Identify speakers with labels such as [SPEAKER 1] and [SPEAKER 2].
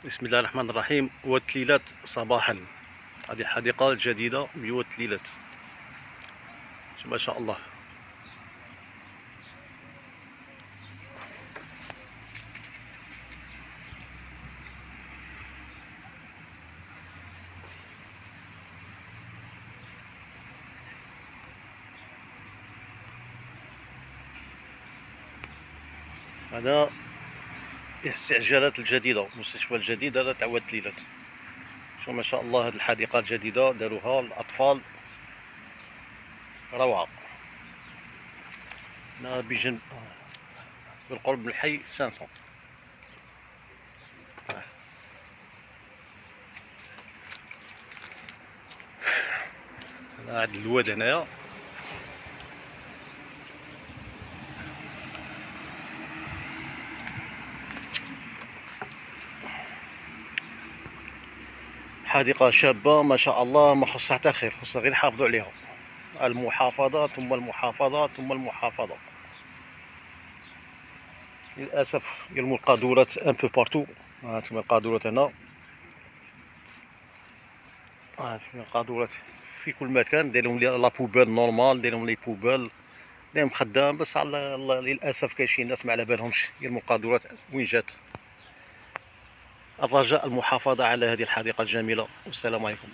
[SPEAKER 1] بسم الله الرحمن الرحيم. وتليلات صباحا. هذه الحديقة الجديدة بوتليلات ما شاء الله. هذا استعجالات الجديدة، المستشفى الجديد هذا تاع وتليلات. شوف ما شاء الله، هذه الحديقة الجديدة داروها للأطفال، روعة. هنا بجنب بالقرب من الحي 500. هنا عند الواد هنايا. حديقة شابة ما شاء الله، ما خصها حتى خير، خصها غير يحافظوا عليها. المحافظة ثم المحافظة ثم المحافظة. للأسف يرموا القاذورات ان بو بارتو. هانتوما القاذورات هنا، هانتوما القاذورات في كل مكان. دايرهم لا بوبال نورمال، دايرهم لي بوبال، دايرهم خدام. بس على للأسف كاين شي ناس ما على بالهمش يرموا القاذورات وين جات. الرجاء المحافظة على هذه الحديقة الجميلة، والسلام عليكم.